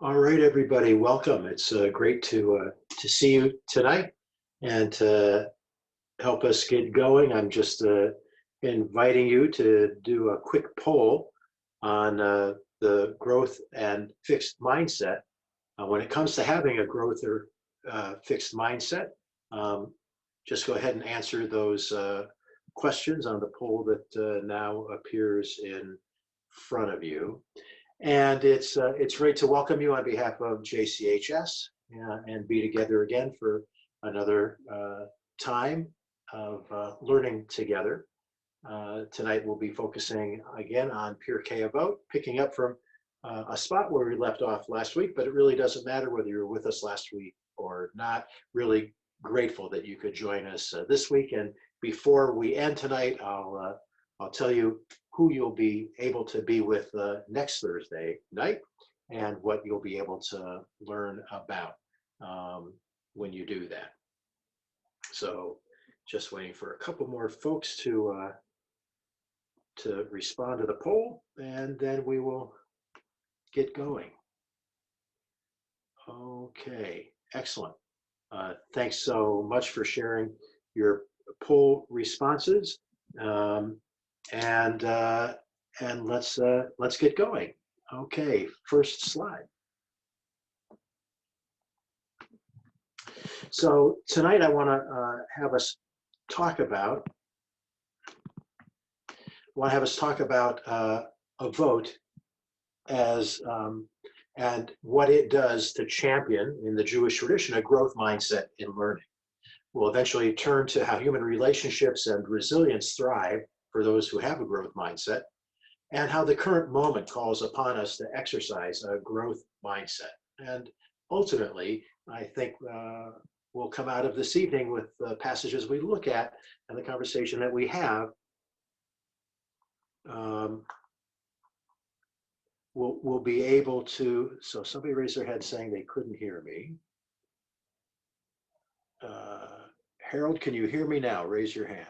All right, everybody, welcome. It's great to see you tonight and to help us get going. I'm just inviting you to do a quick poll on the growth and fixed mindset. When it comes to having a growth or fixed mindset, um, just go ahead and answer those questions on the poll that now appears in front of you. And it's great to welcome you on behalf of JCHS and be together again for another time of learning together. Tonight we'll be focusing again on Pure K Vote, picking up from a spot where we left off last week, but it really doesn't matter whether you were with us last week or not. Really grateful that you could join us this week. And before we end tonight, I'll tell you who you'll be able to be with next Thursday night and what you'll be able to learn about when you do that. So just waiting for a couple more folks to respond to the poll, and then we will get going. Okay, excellent. Thanks so much for sharing your poll responses. And let's get going. Okay, first slide. So tonight I want to have us talk about a vote as and what it does to champion in the Jewish tradition a growth mindset in learning. We'll eventually turn to how human relationships and resilience thrive for those who have a growth mindset, and how the current moment calls upon us to exercise a growth mindset. And ultimately, I think we'll come out of this evening with the passages we look at and the conversation that we have. We'll be able to, so somebody raised their hand saying they couldn't hear me. Harold, can you hear me now? Raise your hand.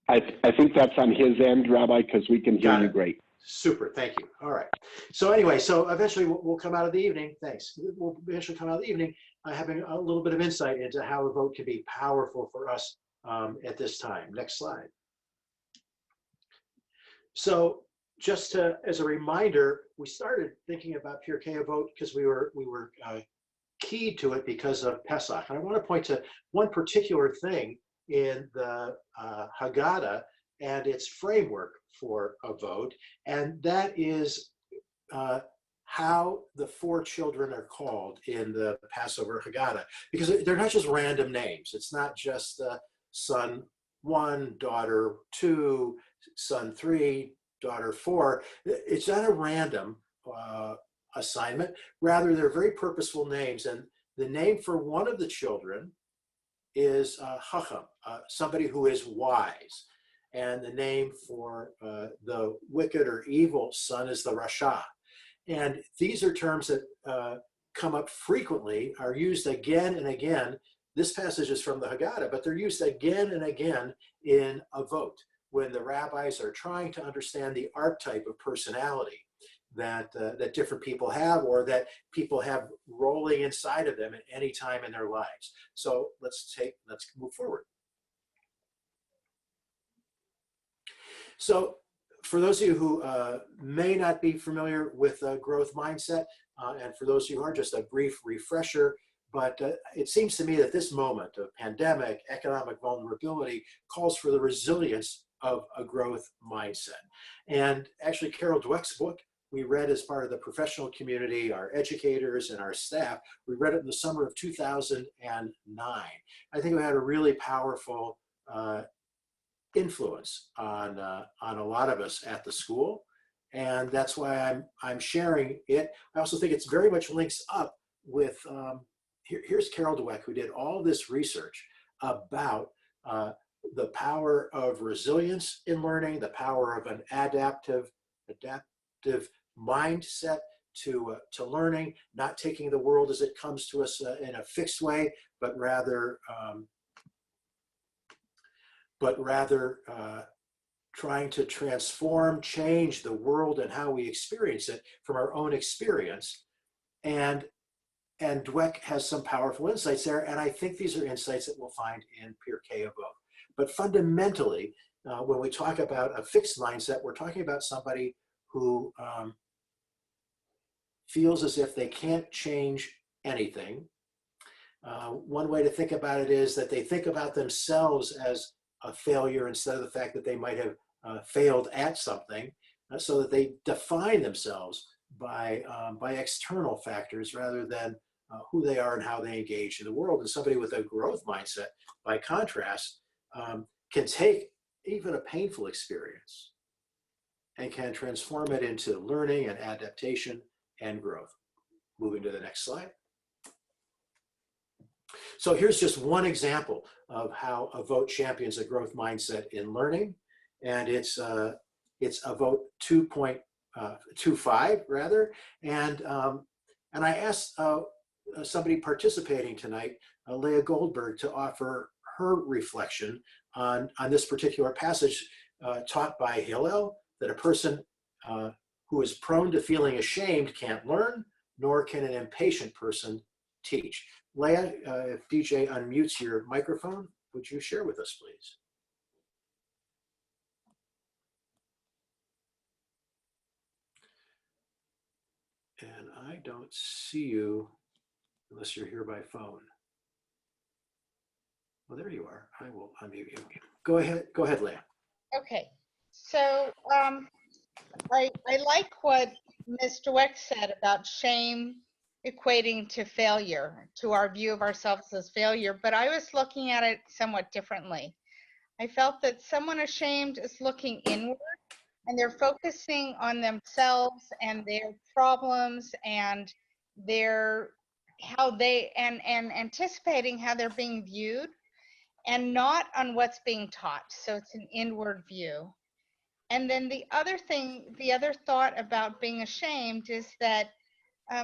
I think that's on his end, Rabbi, because we can hear you great. Super, thank you. All right. So anyway, so eventually we'll come out of the evening, thanks. We'll eventually come out of the evening having a little bit of insight into how a vote can be powerful for us at this time. Next slide. So just as a reminder, we started thinking about Pure K Vote because we were keyed to it because of Pesach. And I want to point to one particular thing in the Haggadah and its framework for a vote, and that is how the four children are called in the Passover Haggadah, because they're not just random names. It's not just son 1, daughter 2, son 3, daughter 4. It's not a random assignment. Rather, they're very purposeful names, and the name for one of the children is Chacham, somebody who is wise. And the name for the wicked or evil son is the Rasha. And these are terms that come up frequently, are used again and again. This passage is from the Haggadah, but they're used again and again in a vote when the rabbis are trying to understand the archetype of personality that different people have, or that people have rolling inside of them at any time in their lives. So let's move forward. So for those of you who may not be familiar with growth mindset, and for those of you who are, just a brief refresher, but it seems to me that this moment of pandemic, economic vulnerability calls for the resilience of a growth mindset. And actually Carol Dweck's book, we read as part of the professional community, our educators and our staff, we read it in the summer of 2009. I think it had a really powerful influence on a lot of us at the school, and that's why I'm sharing it. I also think it's very much links up with here's Carol Dweck, who did all this research about the power of resilience in learning, the power of an adaptive mindset to learning, not taking the world as it comes to us in a fixed way, but rather trying to transform, change the world and how we experience it from our own experience. And Dweck has some powerful insights there, and I think these are insights that we'll find in Pirkei Avot. But fundamentally, when we talk about a fixed mindset, we're talking about somebody who feels as if they can't change anything. One way to think about it is that they think about themselves as a failure instead of the fact that they might have failed at something, so that they define themselves by external factors rather than who they are and how they engage in the world. And somebody with a growth mindset, by contrast, can take even a painful experience and can transform it into learning and adaptation and growth. Moving to the next slide. So here's just one example of how Avot champions a growth mindset in learning, and it's Avot 2.25 rather. And I asked somebody participating tonight, Leah Goldberg, to offer her reflection on this particular passage taught by Hillel, that a person who is prone to feeling ashamed can't learn, nor can an impatient person teach. Leah, if DJ unmutes your microphone, would you share with us, please? And I don't see you unless you're here by phone. Well, there you are. I will unmute you. Go ahead, Leah. Okay, so I like what Mr. Weck said about shame equating to failure, to our view of ourselves as failure, but I was looking at it somewhat differently. I felt that someone ashamed is looking inward, and they're focusing on themselves and their problems and anticipating how they're being viewed, and not on what's being taught. So it's an inward view. And then the other thought about being ashamed is that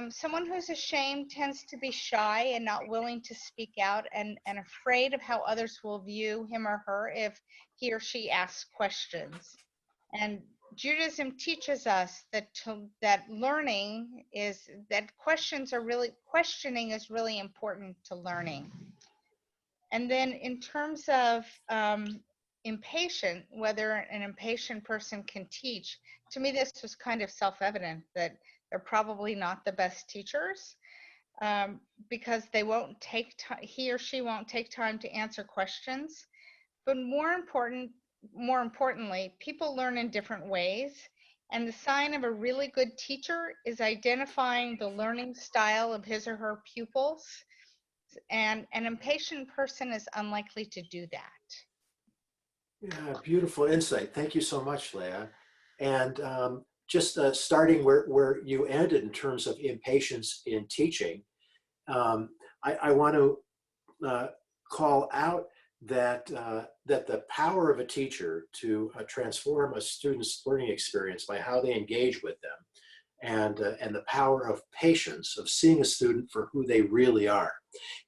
someone who's ashamed tends to be shy and not willing to speak out, and afraid of how others will view him or her if he or she asks questions. And Judaism teaches us that questioning is really important to learning. And then in terms of impatient, whether an impatient person can teach, to me this was kind of self-evident that they're probably not the best teachers, because he or she won't take time to answer questions. But more importantly, people learn in different ways, and the sign of a really good teacher is identifying the learning style of his or her pupils, and an impatient person is unlikely to do that. Yeah, beautiful insight. Thank you so much, Leah. And just starting where you ended in terms of impatience in teaching, I want to call out that the power of a teacher to transform a student's learning experience by how they engage with them, and the power of patience, of seeing a student for who they really are,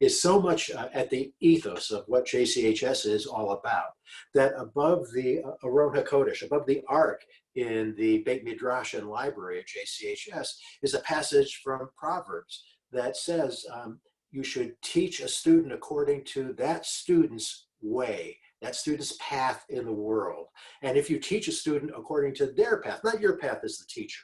is so much at the ethos of what JCHS is all about, that above the Aron HaKodesh, above the Ark in the Beit Midrash and library at JCHS, is a passage from Proverbs that says you should teach a student according to that student's way, that student's path in the world. And if you teach a student according to their path, not your path as the teacher,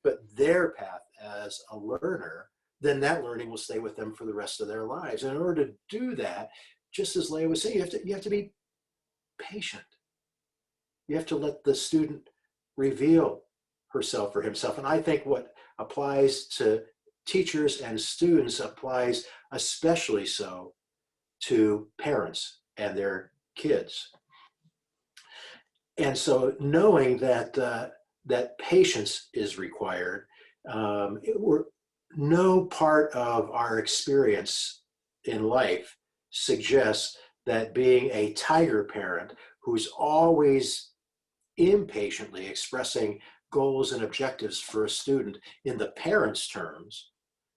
but their path as a learner, then that learning will stay with them for the rest of their lives. And in order to do that, just as Leah was saying, you have to be patient. You have to let the student reveal herself or himself. And I think what applies to teachers and students applies especially so to parents and their kids. And so knowing that that patience is required, no part of our experience in life suggests that being a tiger parent who's always impatiently expressing goals and objectives for a student in the parent's terms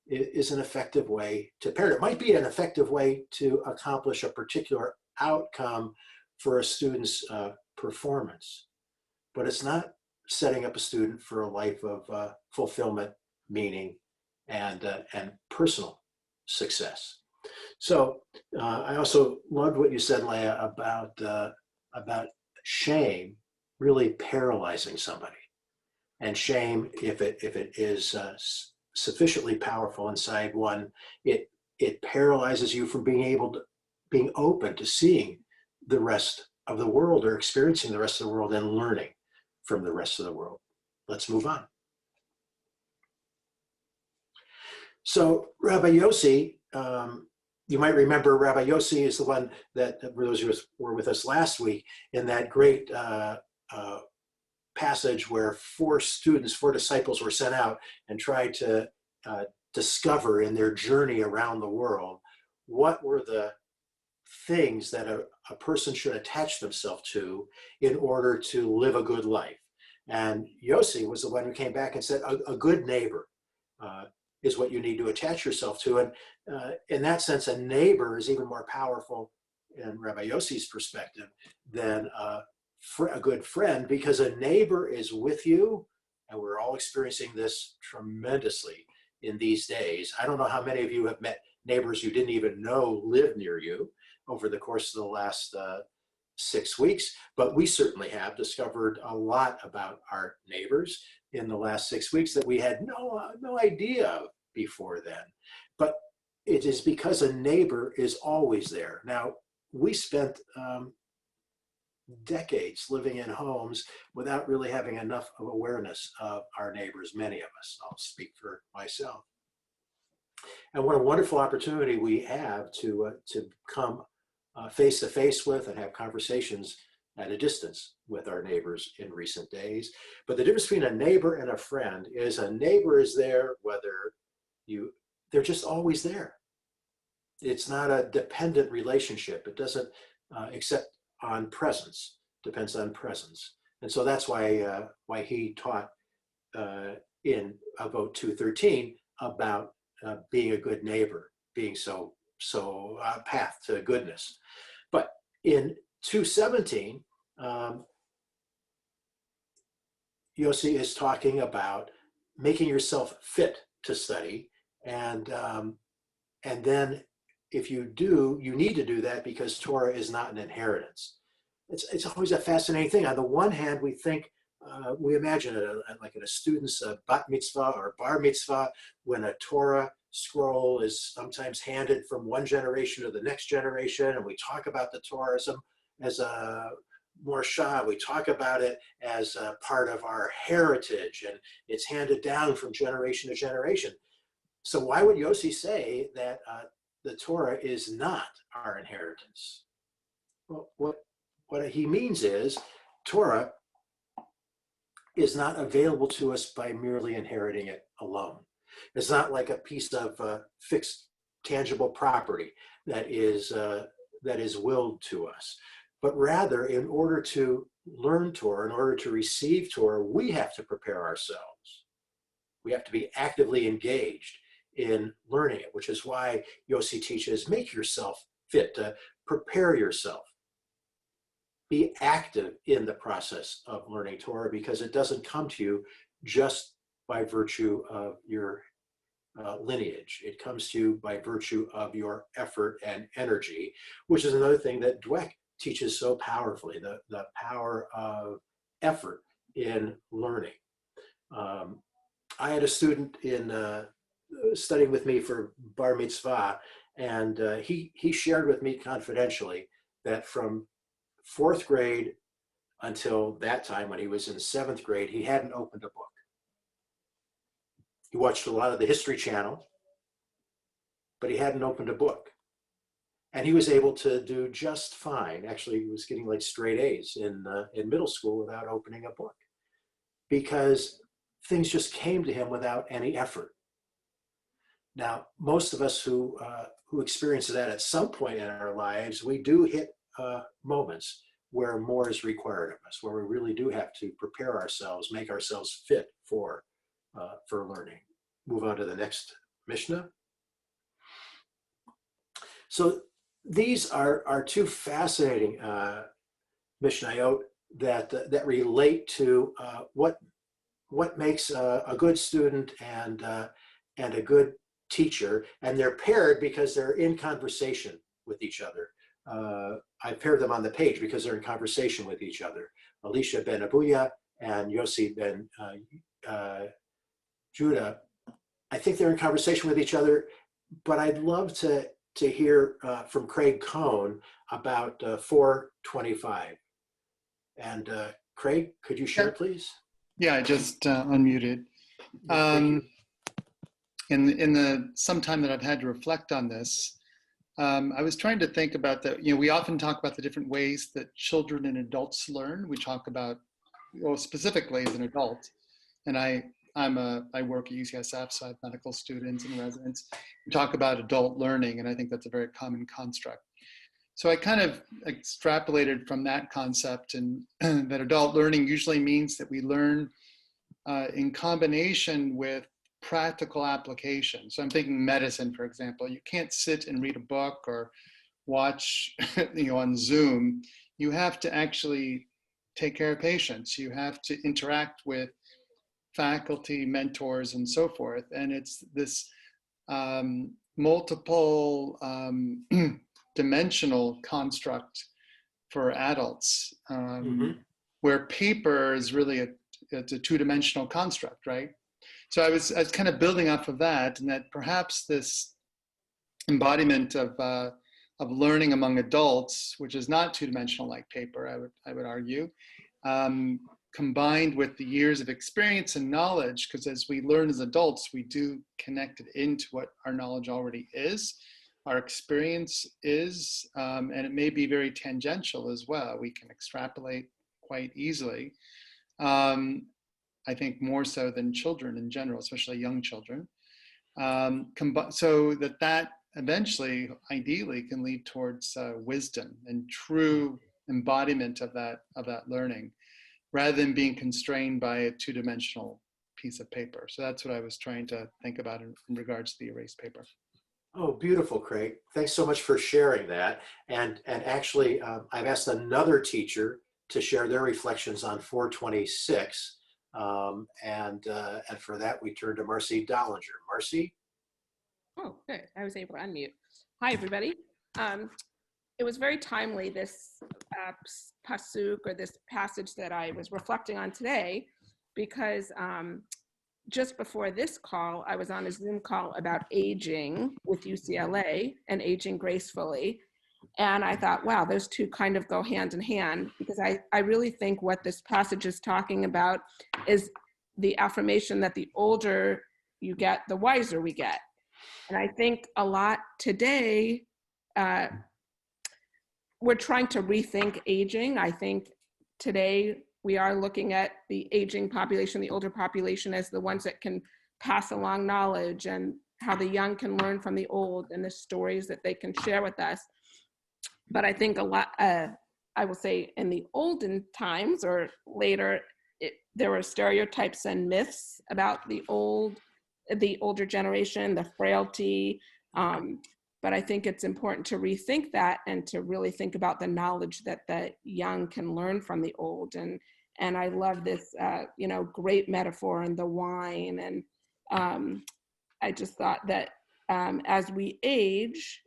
is an effective way to parent. It might be an effective way to accomplish a particular outcome for a student's performance, but it's not setting up a student for a life of fulfillment, meaning, and personal success. So I also loved what you said, Leah, about shame really paralyzing somebody. And shame, if it is sufficiently powerful inside one, it paralyzes you from being open to seeing the rest of the world or experiencing the rest of the world and learning from the rest of the world. Let's move on. So Rabbi Yossi, you might remember Rabbi Yossi is the one that, for those who were with us last week, in that great passage where four disciples were sent out and tried to discover in their journey around the world what were the things that a person should attach themselves to in order to live a good life. And Yossi was the one who came back and said, a good neighbor is what you need to attach yourself to. And in that sense, a neighbor is even more powerful in Rabbi Yossi's perspective than a good friend, because a neighbor is with you, and we're all experiencing this tremendously in these days. I don't know how many of you have met neighbors you didn't even know live near you over the course of the last 6 weeks, but we certainly have discovered a lot about our neighbors in the last 6 weeks that we had no idea of before then. But it is because a neighbor is always there. Now, we spent decades living in homes without really having enough of awareness of our neighbors, many of us. I'll speak for myself. And what a wonderful opportunity we have to come face to face with and have conversations at a distance with our neighbors in recent days. But the difference between a neighbor and a friend is a neighbor is there whether they're just always there. It's not a dependent relationship. It doesn't accept on presence, depends on presence. And so that's why he taught in Vote 213 about being a good neighbor, being so path to goodness. But in 217, Yossi is talking about making yourself fit to study, and then if you do, you need to do that because Torah is not an inheritance. It's always a fascinating thing. On the one hand, we think, we imagine it like at a student's bat mitzvah or bar mitzvah, when a Torah scroll is sometimes handed from one generation to the next generation, and we talk about the Torah as a morsha. We talk about it as a part of our heritage, and it's handed down from generation to generation. So why would Yossi say that the Torah is not our inheritance? Well, what he means is Torah is not available to us by merely inheriting it alone. It's not like a piece of fixed tangible property that is willed to us, but rather in order to learn Torah, in order to receive Torah, we have to prepare ourselves. We have to be actively engaged in learning it, which is why Yossi teaches, make yourself fit, to prepare yourself. Be active in the process of learning Torah, because it doesn't come to you just by virtue of your lineage. It comes to you by virtue of your effort and energy, which is another thing that Dweck teaches so powerfully, the power of effort in learning. I had a student in studying with me for bar mitzvah, and he shared with me confidentially that from 4th grade until that time, when he was in 7th grade, he hadn't opened a book. He watched a lot of the History Channel, but he hadn't opened a book. And he was able to do just fine. Actually, he was getting like straight A's in middle school without opening a book, because things just came to him without any effort. Now, most of us who experience that at some point in our lives, we do hit moments where more is required of us, where we really do have to prepare ourselves, make ourselves fit for learning. Move on to the next Mishnah. So these are two fascinating Mishnayot that relate to what makes a good student and a good teacher, and they're paired because they're in conversation with each other. I paired them on the page because they're in conversation with each other. Elisha ben Abuya and Yossi ben Judah. I think they're in conversation with each other, but I'd love to hear from Craig Cohn about 425. And Craig, could you share, please? Yeah, I just unmuted. In the some time that I've had to reflect on this, I was trying to think about we often talk about the different ways that children and adults learn. We talk about, well, specifically as an adult, and I work at UCSF, so I have medical students and residents. We talk about adult learning, and I think that's a very common construct. So I kind of extrapolated from that concept, and that adult learning usually means that we learn in combination with practical application. So I'm thinking medicine, for example. You can't sit and read a book or watch on Zoom. You have to actually take care of patients. You have to interact with faculty, mentors, and so forth. And it's this multiple dimensional construct for adults, where paper is really it's a two-dimensional construct, right? So I was kind of building off of that, and that perhaps this embodiment of learning among adults, which is not two-dimensional like paper, I would argue, combined with the years of experience and knowledge, because as we learn as adults, we do connect it into what our knowledge already is, our experience is, and it may be very tangential as well. We can extrapolate quite easily. I think more so than children in general, especially young children. So that eventually, ideally, can lead towards wisdom and true embodiment of that learning, rather than being constrained by a two-dimensional piece of paper. So that's what I was trying to think about in regards to the erased paper. Oh, beautiful, Craig. Thanks so much for sharing that. And actually, I've asked another teacher to share their reflections on 426. And for that, we turn to Marcy Dollinger. Marcy? Oh, good. I was able to unmute. Hi, everybody. It was very timely, this pasuk, or this passage that I was reflecting on today, because just before this call, I was on a Zoom call about aging with UCLA and aging gracefully. And I thought, wow, those two kind of go hand in hand, because I really think what this passage is talking about is the affirmation that the older you get, the wiser we get. And I think a lot today, we're trying to rethink aging. I think today we are looking at the aging population, the older population, as the ones that can pass along knowledge, and how the young can learn from the old and the stories that they can share with us. But I think a lot, I will say in the olden times or later, there were stereotypes and myths about the older generation, the frailty. But I think it's important to rethink that and to really think about the knowledge that the young can learn from the old. And I love this, great metaphor in the wine. And I just thought that as we age,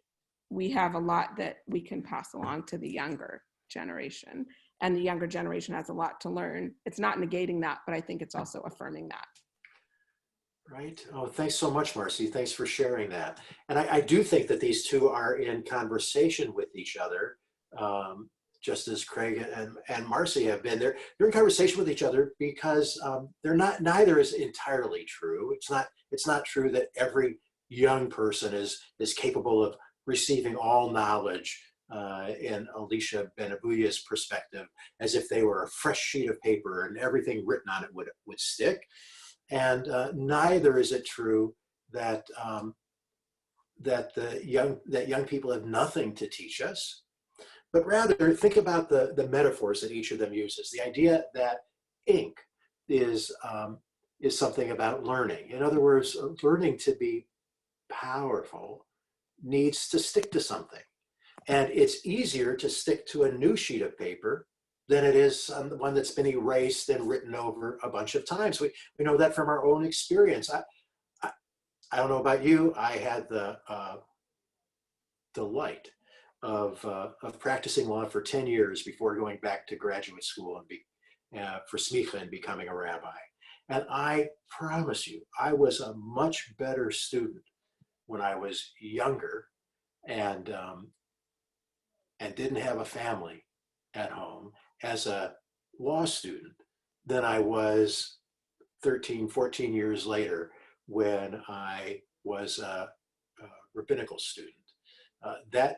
we have a lot that we can pass along to the younger generation. And the younger generation has a lot to learn. It's not negating that, but I think it's also affirming that. Right. Oh, thanks so much, Marcy. Thanks for sharing that. And I do think that these two are in conversation with each other, just as Craig and Marcy have been. They're in conversation with each other because neither is entirely true. It's not true that every young person is capable of receiving all knowledge in Elisha ben Abuya's perspective, as if they were a fresh sheet of paper and everything written on it would stick. And neither is it true that that young people have nothing to teach us. but rather think about the metaphors that each of them uses. The idea that ink is something about learning. In other words, learning to be powerful needs to stick to something. And it's easier to stick to a new sheet of paper than it is one that's been erased and written over a bunch of times. We know that from our own experience. I don't know about you. I had the delight of practicing law for 10 years before going back to graduate school and for smicha and becoming a rabbi. And I promise you, I was a much better student when I was younger and didn't have a family at home as a law student than I was 13, 14 years later when I was a rabbinical student. That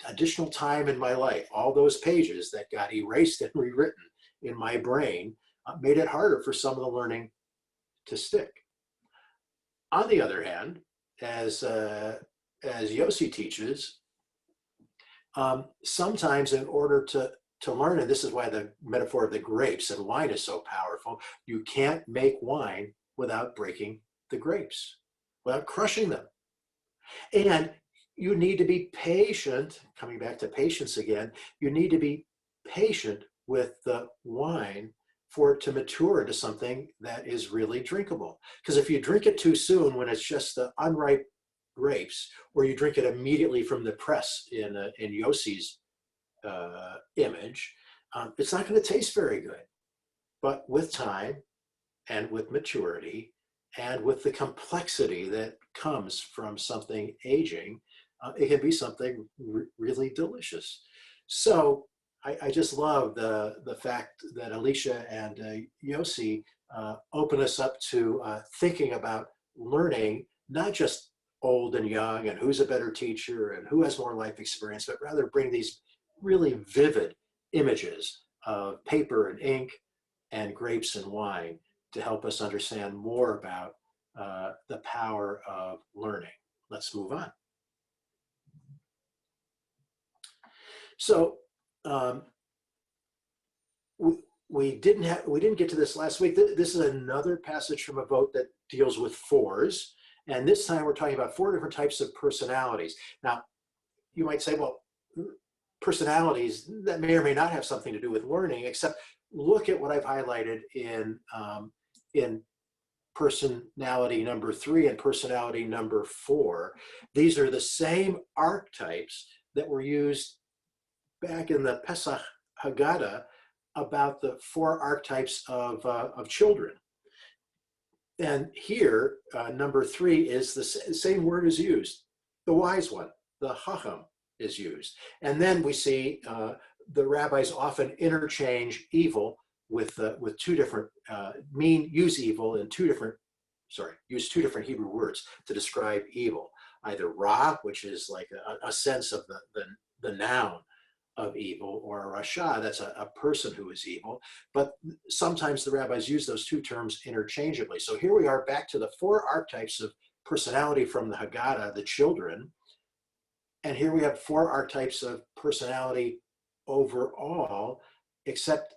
additional time in my life, all those pages that got erased and rewritten in my brain made it harder for some of the learning to stick. On the other hand, as Yossi teaches, sometimes in order to learn, and this is why the metaphor of the grapes and wine is so powerful, you can't make wine without breaking the grapes, without crushing them. And you need to be patient, coming back to patience again, you need to be patient with the wine for it to mature into something that is really drinkable. Because if you drink it too soon when it's just the unripe grapes, or you drink it immediately from the press in Yossi's image, it's not going to taste very good. But with time and with maturity and with the complexity that comes from something aging, it can be something really delicious. So I just love the fact that Alicia and Yossi open us up to thinking about learning, not just old and young and who's a better teacher and who has more life experience, but rather bring these really vivid images of paper and ink and grapes and wine to help us understand more about the power of learning. Let's move on. So we didn't get to this last week. This is another passage from a vote that deals with fours. And this time we're talking about 4 different types of personalities. Now, you might say, well, personalities that may or may not have something to do with learning, except look at what I've highlighted in personality number 3 and personality number 4. These are the same archetypes that were used back in the Pesach Haggadah about the 4 archetypes of children. And here, number 3 is the same word is used. The wise one, the Chacham, is used. And then we see the rabbis often interchange evil with 2 different, use evil in 2 different, use 2 different Hebrew words to describe evil. Either Ra, which is like a sense of the noun of evil, or a Rasha, that's a person who is evil. But sometimes the rabbis use those 2 terms interchangeably. So here we are back to the 4 archetypes of personality from the Haggadah, the children. And here we have 4 archetypes of personality overall, except,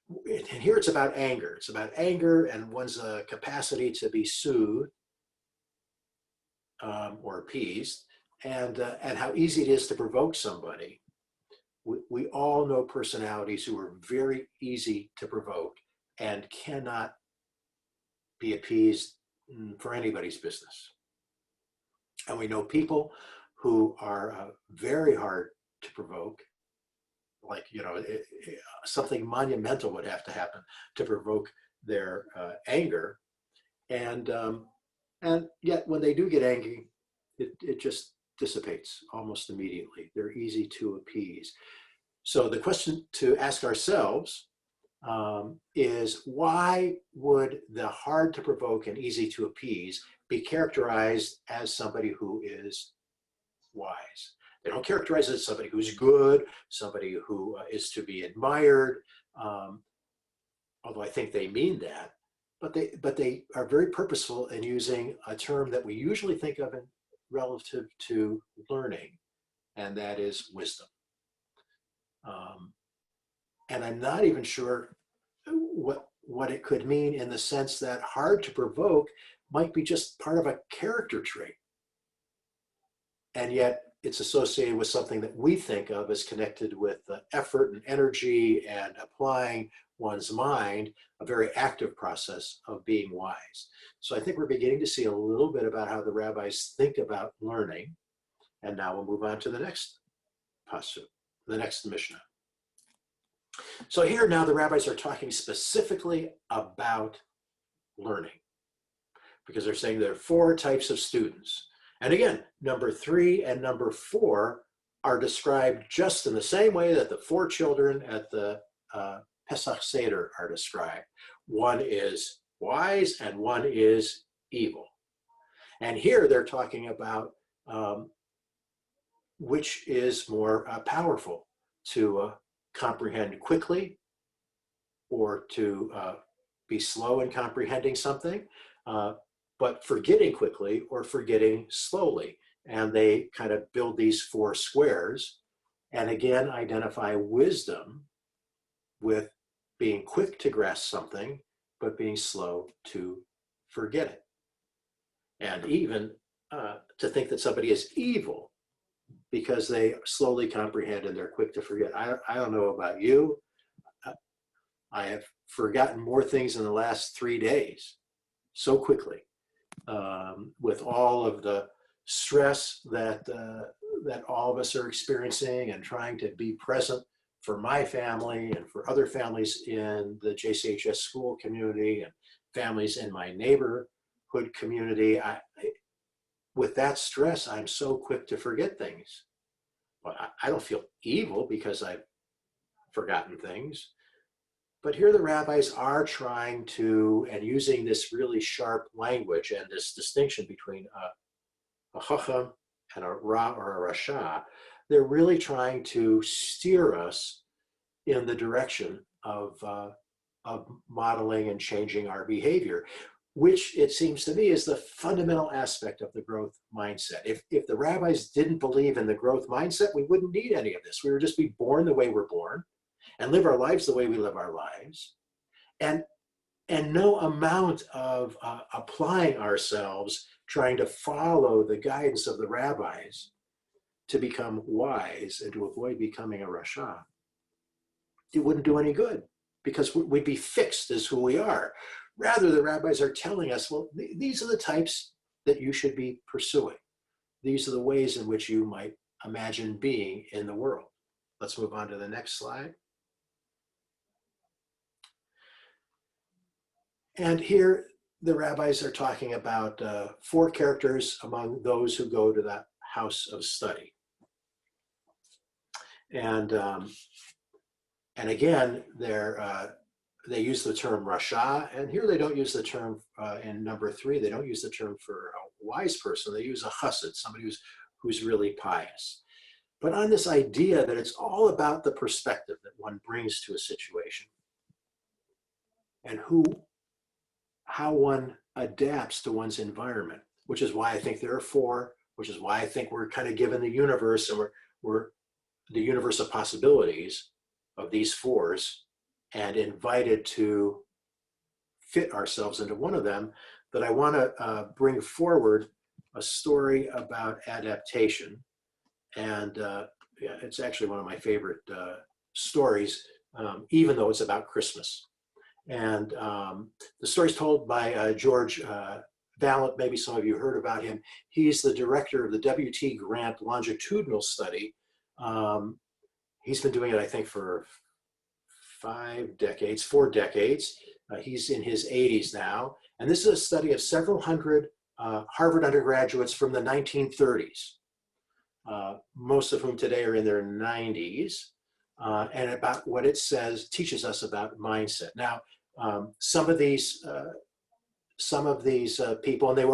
and here it's about anger. It's about anger and one's capacity to be soothed or appeased, and how easy it is to provoke somebody. We all know personalities who are very easy to provoke and cannot be appeased for anybody's business. And we know people who are very hard to provoke, like, something monumental would have to happen to provoke their anger. And yet when they do get angry, it just dissipates almost immediately. They're easy to appease. So the question to ask ourselves is, why would the hard to provoke and easy to appease be characterized as somebody who is wise? They don't characterize it as somebody who's good, somebody who is to be admired, although I think they mean that. But they are very purposeful in using a term that we usually think of in relative to learning, and that is wisdom. And I'm not even sure what it could mean, in the sense that hard to provoke might be just part of a character trait. And yet it's associated with something that we think of as connected with effort and energy and applying one's mind, a very active process of being wise. So I think we're beginning to see a little bit about how the rabbis think about learning. And now we'll move on to the next pasuk, the next Mishnah. So here now the rabbis are talking specifically about learning, because they're saying there are 4 types of students. And again, number 3 and number 4 are described just in the same way that the 4 children at the Pesach Seder are described. One is wise and one is evil. And here they're talking about which is more powerful, to comprehend quickly or to be slow in comprehending something, but forgetting quickly or forgetting slowly. And they kind of build these 4 squares, and again identify wisdom with being quick to grasp something, but being slow to forget it. And even to think that somebody is evil because they slowly comprehend and they're quick to forget. I don't know about you. I have forgotten more things in the last 3 days so quickly, with all of the stress that all of us are experiencing, and trying to be present for my family and for other families in the JCHS school community and families in my neighborhood community. With that stress, I'm so quick to forget things. Well, I don't feel evil because I've forgotten things. But here the rabbis are trying to, and using this really sharp language and this distinction between a chacham and a ra or a rasha, they're really trying to steer us in the direction of modeling and changing our behavior, which it seems to me is the fundamental aspect of the growth mindset. If the rabbis didn't believe in the growth mindset, we wouldn't need any of this. We would just be born the way we're born and live our lives the way we live our lives. And no amount of applying ourselves, trying to follow the guidance of the rabbis to become wise and to avoid becoming a rasha, it wouldn't do any good, because we'd be fixed as who we are. Rather, the rabbis are telling us, well, these are the types that you should be pursuing. These are the ways in which you might imagine being in the world. Let's move on to the next slide. And here the rabbis are talking about 4 characters among those who go to the house of study. And again, they use the term rasha, and here they don't use the term, in number 3, they don't use the term for a wise person. They use a chassid, somebody who's really pious. But on this idea that it's all about the perspective that one brings to a situation, and how one adapts to one's environment, which is why I think there are 4, which is why I think we're kind of given the universe, and we're the universe of possibilities of these 4s, and invited to fit ourselves into one of them, that I want to bring forward a story about adaptation. And it's actually one of my favorite stories, even though it's about Christmas. And the story is told by George Valent. Maybe some of you heard about him. He's the director of the W.T. Grant longitudinal study. He's been doing it, I think, for 4 decades. He's in his 80s now. And this is a study of several hundred Harvard undergraduates from the 1930s, most of whom today are in their 90s, and about what it teaches us about mindset. Now, some of these people, and they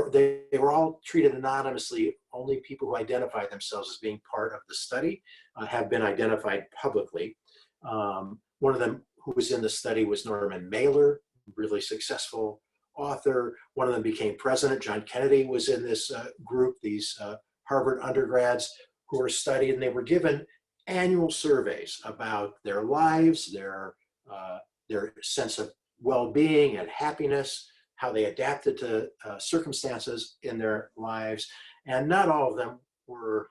were all treated anonymously. Only people who identify themselves as being part of the study have been identified publicly. One of them who was in the study was Norman Mailer, really successful author. One of them became president. John Kennedy was in this group, these Harvard undergrads who were studied, and they were given annual surveys about their lives, their sense of well-being and happiness, how they adapted to circumstances in their lives. And not all of them were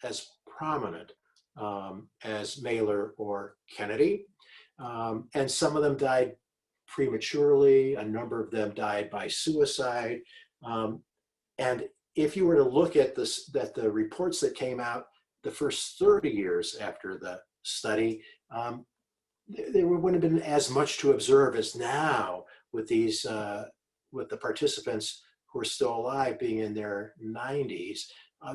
as prominent as Mailer or Kennedy. And some of them died prematurely. A number of them died by suicide. And if you were to look at the reports that came out the first 30 years after the study, there wouldn't have been as much to observe as now with these, with the participants who are still alive being in their 90s.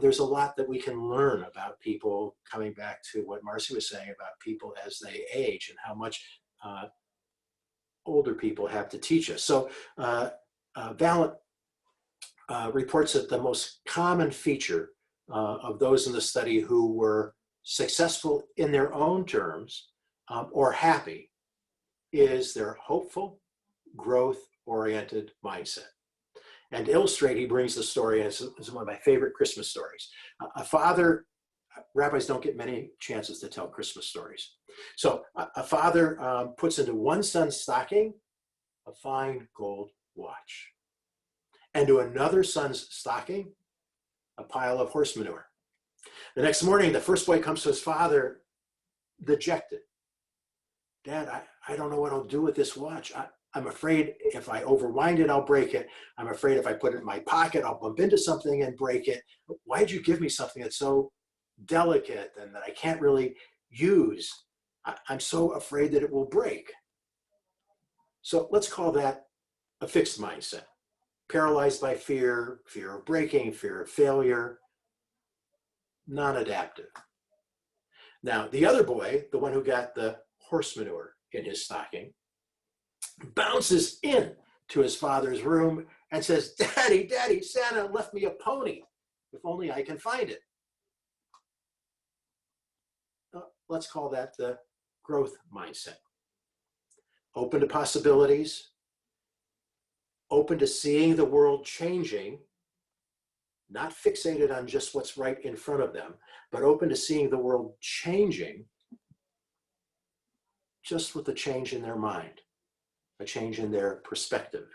There's a lot that we can learn about people, coming back to what Marcy was saying about people as they age and how much older people have to teach us. So Valent reports that the most common feature of those in the study who were successful in their own terms or happy is their hopeful, growth-oriented mindset. And to illustrate, he brings the story, and it's one of my favorite Christmas stories. A father, rabbis don't get many chances to tell Christmas stories. So a father puts into one son's stocking a fine gold watch, and to another son's stocking a pile of horse manure. The next morning, the first boy comes to his father dejected. Dad, I don't know what I'll do with this watch. I'm afraid if I overwind it, I'll break it. I'm afraid if I put it in my pocket, I'll bump into something and break it. Why'd you give me something that's so delicate and that I can't really use? I'm so afraid that it will break. So let's call that a fixed mindset. Paralyzed by fear, fear of breaking, fear of failure, non-adaptive. Now, the other boy, the one who got the horse manure in his stocking, bounces in to his father's room and says, Daddy, Daddy, Santa left me a pony. If only I can find it. Let's call that the growth mindset. Open to possibilities, open to seeing the world changing, not fixated on just what's right in front of them, but open to seeing the world changing just with a change in their mind, a change in their perspective.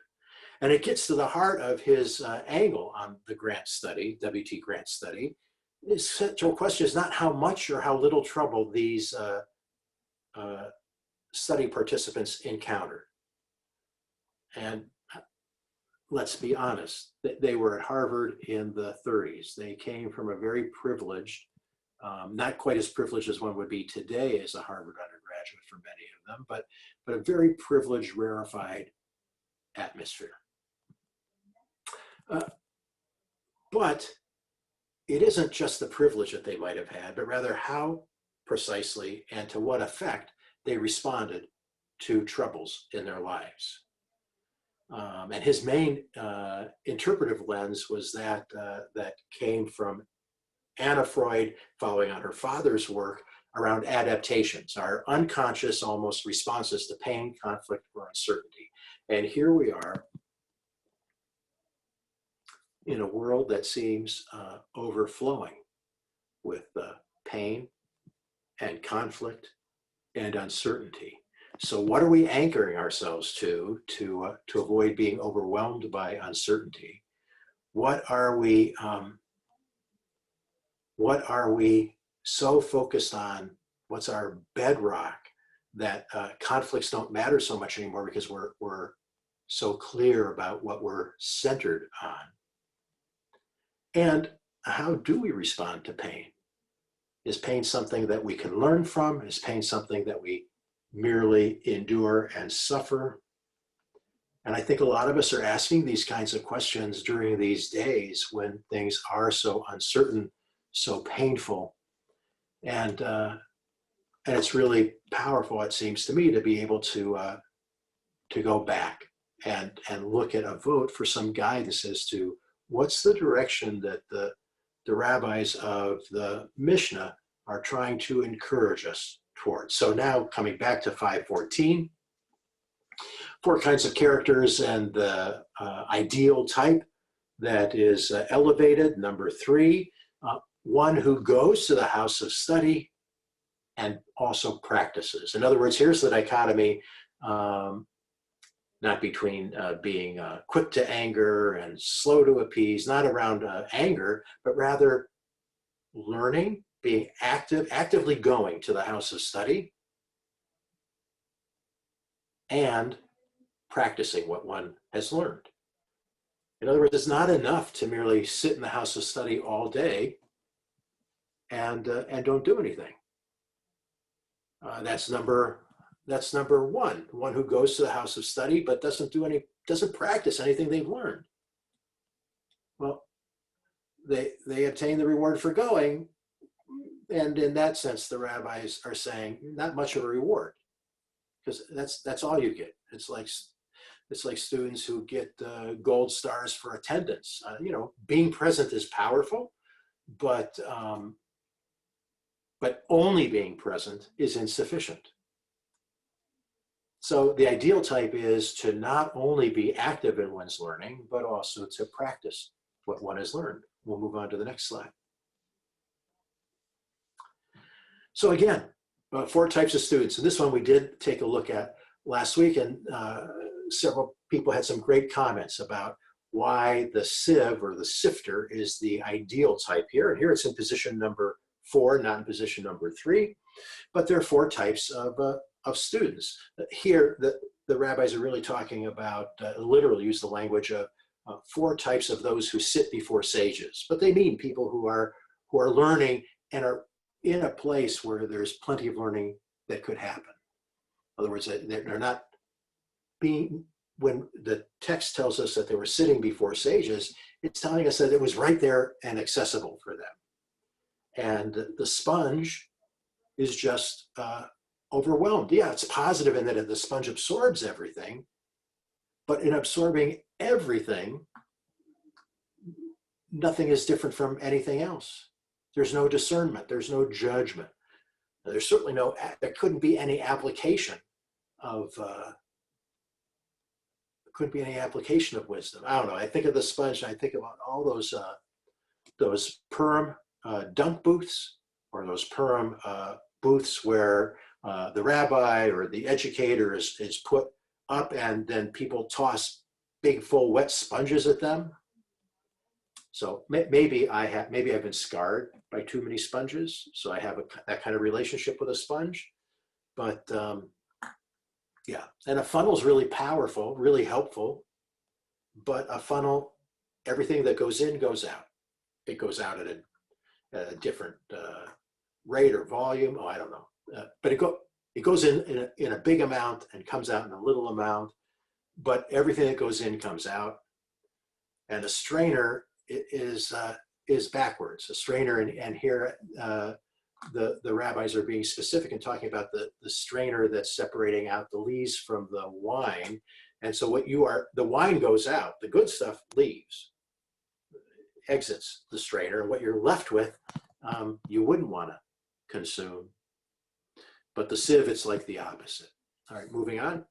And it gets to the heart of his angle on the Grant study, W.T. Grant study. His central question is not how much or how little trouble these study participants encountered. And let's be honest, they were at Harvard in the 30s. They came from a very privileged, not quite as privileged as one would be today as a Harvard undergraduate for many of them, but a very privileged, rarefied atmosphere. But it isn't just the privilege that they might have had, but rather how precisely and to what effect they responded to troubles in their lives. And his main interpretive lens was that came from Anna Freud, following on her father's work around adaptations, our unconscious almost responses to pain, conflict, or uncertainty. And here we are in a world that seems overflowing with pain and conflict and uncertainty. So what are we anchoring ourselves to avoid being overwhelmed by uncertainty? What are we so focused on? What's our bedrock that conflicts don't matter so much anymore because we're so clear about what we're centered on? And how do we respond to pain? Is pain something that we can learn from? Is pain something that we merely endure and suffer? And I think a lot of us are asking these kinds of questions during these days when things are so uncertain, so painful. And it's really powerful, it seems to me, to be able to go back and look at a vote for some guidance as to what's the direction that the rabbis of the Mishnah are trying to encourage us towards. So now coming back to 514, 4 kinds of characters and the ideal type that is elevated. Number 3, one who goes to the house of study and also practices. In other words, here's the dichotomy, not between being quick to anger and slow to appease, not around anger, but rather learning, being actively going to the house of study, and practicing what one has learned. In other words, it's not enough to merely sit in the house of study all day and don't do anything. That's number one. One who goes to the house of study but doesn't practice anything they've learned. Well, they obtain the reward for going, and in that sense, the rabbis are saying not much of a reward, because that's all you get. It's like students who get gold stars for attendance. Being present is powerful, but only being present is insufficient. So the ideal type is to not only be active in one's learning, but also to practice what one has learned. We'll move on to the next slide. So again, 4 types of students. And this one we did take a look at last week, and several people had some great comments about why the sieve or the sifter is the ideal type here. And here it's in position number 4, not in position number 3. But there are 4 types of students. Here, the rabbis are really talking about, literally use the language of 4 types of those who sit before sages. But they mean people who are learning and are in a place where there's plenty of learning that could happen. In other words, they're not being, when the text tells us that they were sitting before sages, it's telling us that it was right there and accessible for them. And the sponge is just overwhelmed. Yeah, it's positive in that the sponge absorbs everything, but in absorbing everything, nothing is different from anything else. There's no discernment, there's no judgment. There's certainly there couldn't be any application of wisdom. I don't know, I think of the sponge and I think about all those Purim dunk booths, or those Purim booths where the rabbi or the educator is put up and then people toss big full wet sponges at them. So maybe I've been scarred by too many sponges, so I have that kind of relationship with a sponge. But yeah, and a funnel is really powerful, really helpful. But a funnel, everything that goes in goes out. It goes out at a different rate or volume. Oh, I don't know. But it goes in a big amount and comes out in a little amount. But everything that goes in comes out. And a strainer is backwards. A strainer, and here the rabbis are being specific and talking about the strainer that's separating out the lees from the wine. And so the wine goes out, the good stuff leaves, exits the strainer. What you're left with, you wouldn't want to consume. But the sieve, it's like the opposite. All right, moving on.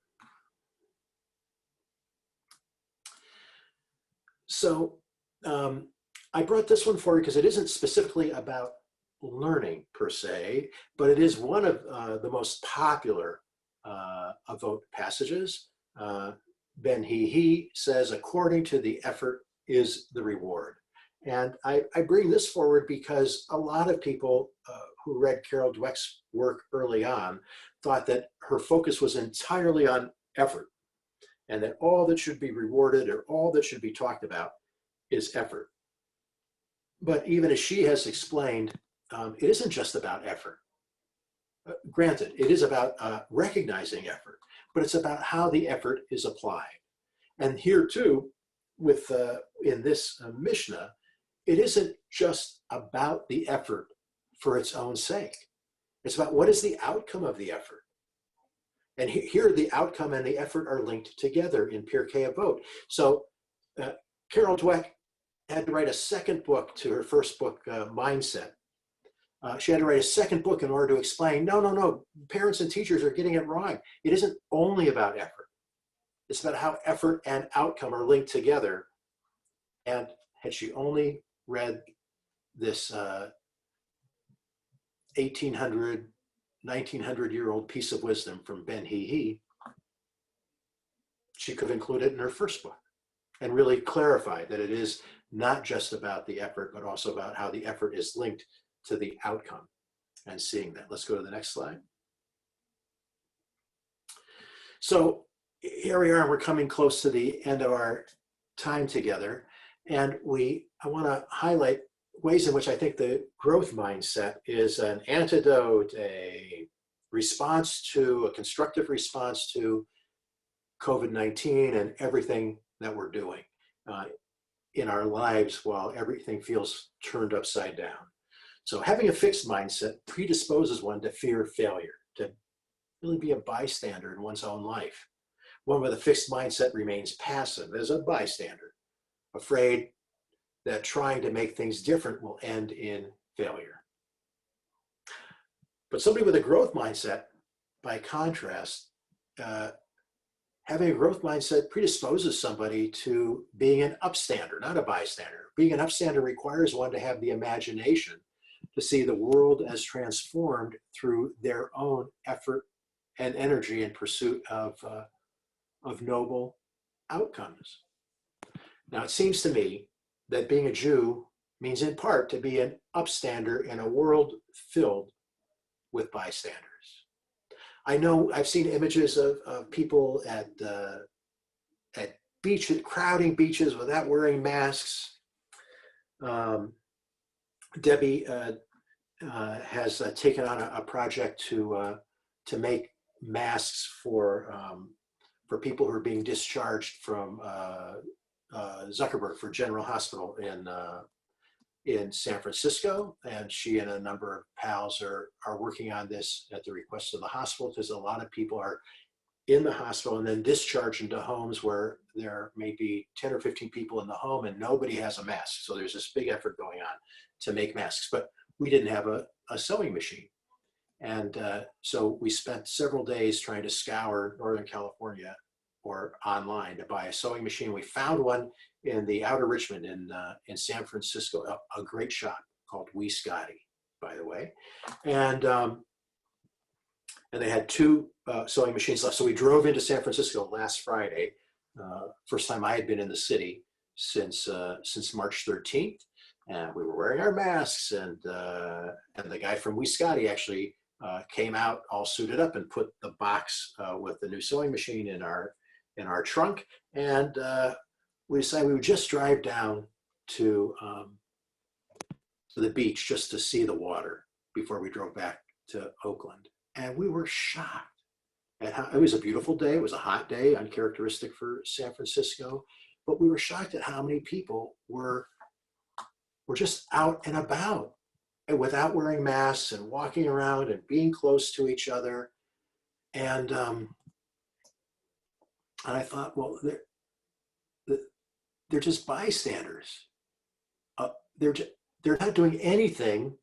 So I brought this one forward because it isn't specifically about learning per se, but it is one of the most popular Avot passages. Ben he says, according to the effort is the reward. And I bring this forward because a lot of people who read Carol Dweck's work early on thought that her focus was entirely on effort, and that all that should be rewarded or all that should be talked about is effort. But even as she has explained, it isn't just about effort. Granted, it is about recognizing effort, but it's about how the effort is applied. And here too, in this Mishnah, it isn't just about the effort for its own sake. It's about what is the outcome of the effort. And here the outcome and the effort are linked together in Pirkei Avot. So Carol Dweck had to write a second book to her first book, Mindset. She had to write a second book in order to explain, no, parents and teachers are getting it wrong. It isn't only about effort. It's about how effort and outcome are linked together. And had she only read this 1800, 1900-year-old piece of wisdom from Ben-He, she could have included it in her first book and really clarify that it is not just about the effort, but also about how the effort is linked to the outcome and seeing that. Let's go to the next slide. So here we are, we're coming close to the end of our time together. And I want to highlight ways in which I think the growth mindset is an antidote, a constructive response to COVID-19 and everything that we're doing in our lives while everything feels turned upside down. So having a fixed mindset predisposes one to fear failure, to really be a bystander in one's own life. One with a fixed mindset remains passive as a bystander, afraid that trying to make things different will end in failure. But somebody with a growth mindset, by contrast, having a growth mindset predisposes somebody to being an upstander, not a bystander. Being an upstander requires one to have the imagination to see the world as transformed through their own effort and energy in pursuit of noble outcomes. Now, it seems to me that being a Jew means in part to be an upstander in a world filled with bystanders. I know I've seen images of people at beaches, crowding beaches without wearing masks. Debbie has taken on a project to make masks for people who are being discharged from Zuckerberg for General Hospital in San Francisco, and she and a number of pals are working on this at the request of the hospital, because a lot of people are in the hospital and then discharged into homes where there may be 10 or 15 people in the home and nobody has a mask. So there's this big effort going on to make masks, but we didn't have a sewing machine. And so we spent several days trying to scour Northern California or online to buy a sewing machine. We found one in the outer Richmond in San Francisco, a great shop called Wee Scotty, by the way. And they had two sewing machines left. So we drove into San Francisco last Friday, first time I had been in the city since March 13th. And we were wearing our masks, and the guy from Wee Scotty actually came out all suited up and put the box with the new sewing machine in our trunk. And we decided we would just drive down to the beach just to see the water before we drove back to Oakland. And we were shocked at how, it was a beautiful day. It was a hot day, uncharacteristic for San Francisco, but we were shocked at how many people were just out and about and without wearing masks and walking around and being close to each other. And I thought, well, they're just bystanders. They're not doing anything,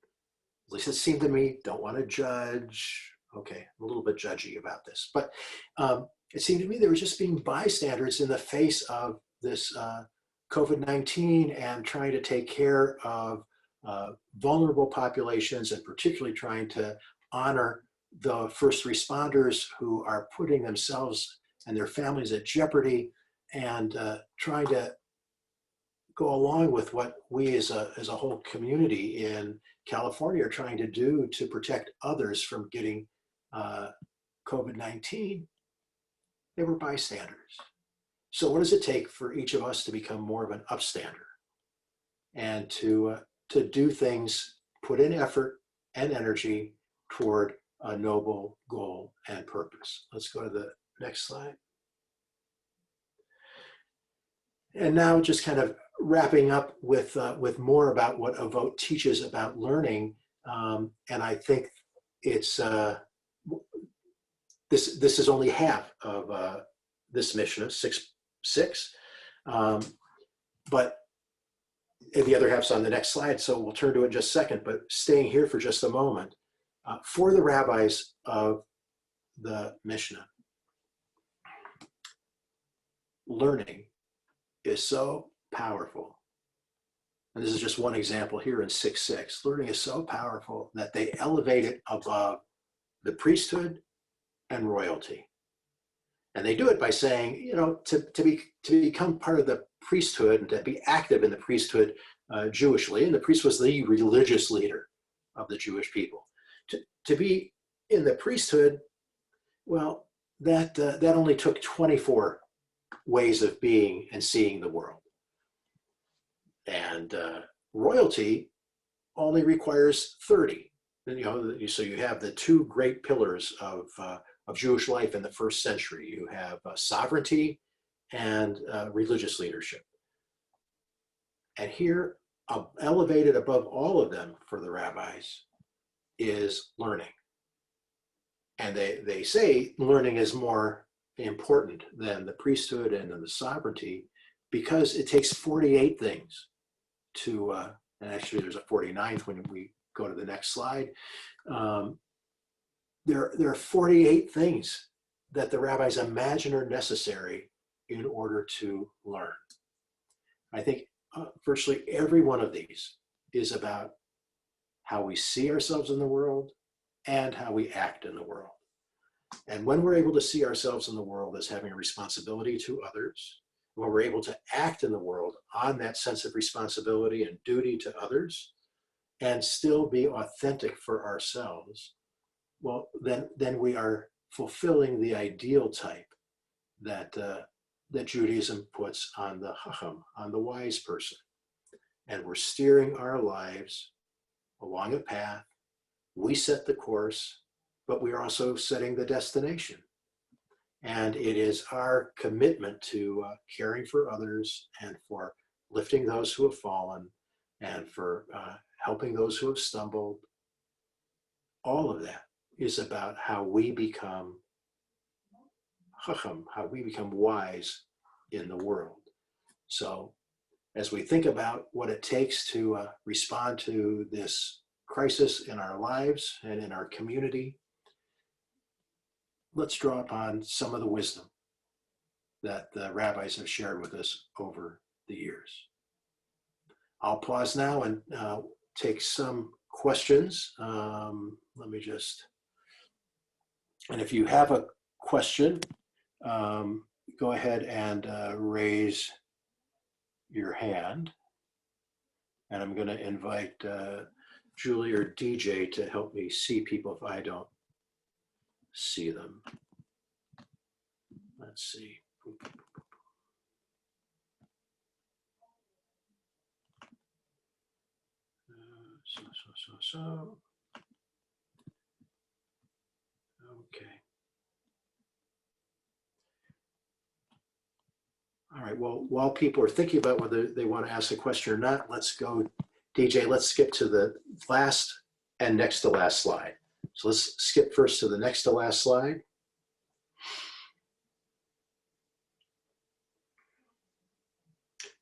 at least it seemed to me. Don't want to judge. Okay, I'm a little bit judgy about this, but it seemed to me they were just being bystanders in the face of this COVID-19 and trying to take care of vulnerable populations, and particularly trying to honor the first responders who are putting themselves and their families at jeopardy, and trying to go along with what we as a whole community in California are trying to do to protect others from getting COVID-19. They were bystanders. So what does it take for each of us to become more of an upstander and to do things, put in effort and energy toward a noble goal and purpose? Let's go to the next slide. And now just kind of wrapping up with more about what a vote teaches about learning. And I think it's, this is only half of this mission of 6.6, but the other half's on the next slide, so we'll turn to it in just a second. But staying here for just a moment, for the rabbis of the Mishnah, learning is so powerful. And this is just one example here in 6.6. Learning is so powerful that they elevate it above the priesthood, and royalty. And they do it by saying, you know, to become part of the priesthood and to be active in the priesthood Jewishly, and the priest was the religious leader of the Jewish people. To be in the priesthood, well, that only took 24 ways of being and seeing the world. And royalty only requires 30. And, you know, so you have the two great pillars of Jewish life in the first century. You have sovereignty and religious leadership. And here, elevated above all of them for the rabbis, is learning. And they say learning is more important than the priesthood and the sovereignty, because it takes 48 things to, and actually there's a 49th when we go to the next slide. There are 48 things that the rabbis imagine are necessary in order to learn. I think virtually every one of these is about how we see ourselves in the world and how we act in the world. And when we're able to see ourselves in the world as having a responsibility to others, when we're able to act in the world on that sense of responsibility and duty to others, and still be authentic for ourselves, well, then we are fulfilling the ideal type that Judaism puts on the Chacham, on the wise person. And we're steering our lives along a path. We set the course, but we are also setting the destination. And it is our commitment to caring for others and for lifting those who have fallen and for helping those who have stumbled. All of that is about how we become Chacham, how we become wise in the world. So as we think about what it takes to respond to this crisis in our lives and in our community, let's draw upon some of the wisdom that the rabbis have shared with us over the years. I'll pause now and take some questions. Let me just, and if you have a question, go ahead and raise your hand. And I'm going to invite Julie or DJ to help me see people if I don't see them. Let's see. So. Okay. All right, well, while people are thinking about whether they want to ask a question or not, let's go, DJ, let's skip to the last and next to last slide. So let's skip first to the next to last slide.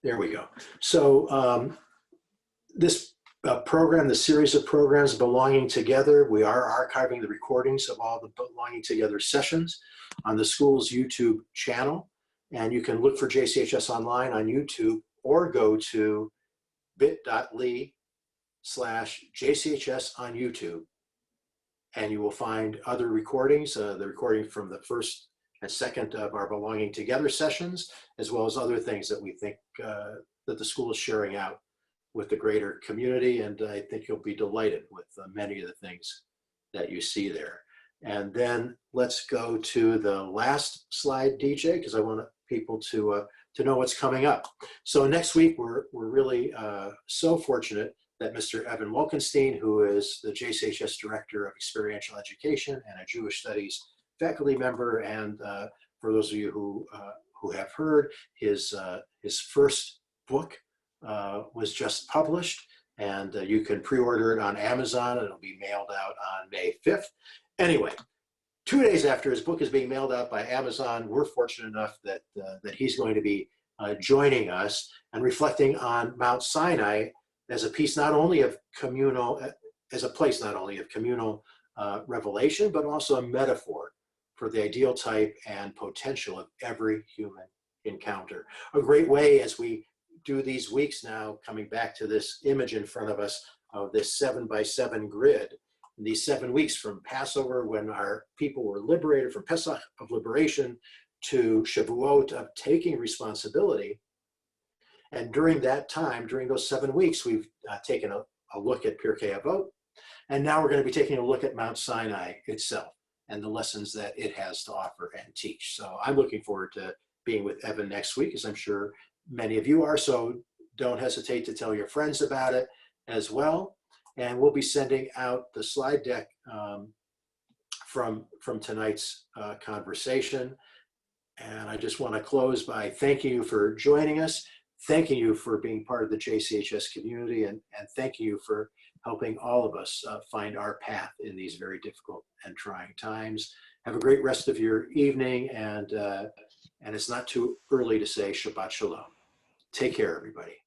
There we go. So this program, the series of programs Belonging Together, we are archiving the recordings of all the Belonging Together sessions on the school's YouTube channel. And you can look for JCHS Online on YouTube or go to bit.ly/JCHS on YouTube. And you will find other recordings, the recording from the first and second of our Belonging Together sessions, as well as other things that we think that the school is sharing out with the greater community. And I think you'll be delighted with many of the things that you see there. And then let's go to the last slide, DJ, because I want people to know what's coming up. So next week, we're really so fortunate that Mr. Evan Wolkenstein, who is the JCHS Director of Experiential Education and a Jewish Studies faculty member, and for those of you who have heard, his first book was just published, and you can pre-order it on Amazon, and it'll be mailed out on May 5th. Anyway, 2 days after his book is being mailed out by Amazon, we're fortunate enough that he's going to be joining us and reflecting on Mount Sinai as a piece not only of communal, as a place not only of communal revelation, but also a metaphor for the ideal type and potential of every human encounter. A great way as we do these weeks now, coming back to this image in front of us of this 7x7 grid, in these 7 weeks from Passover, when our people were liberated, from Pesach of liberation to Shavuot of taking responsibility. And during that time, during those 7 weeks, we've taken a look at Pirkei Avot. And now we're going to be taking a look at Mount Sinai itself and the lessons that it has to offer and teach. So I'm looking forward to being with Evan next week, as I'm sure many of you are. So don't hesitate to tell your friends about it as well. And we'll be sending out the slide deck from tonight's conversation. And I just want to close by thanking you for joining us, thanking you for being part of the JCHS community, and thanking you for helping all of us find our path in these very difficult and trying times. Have a great rest of your evening, and it's not too early to say Shabbat Shalom. Take care, everybody.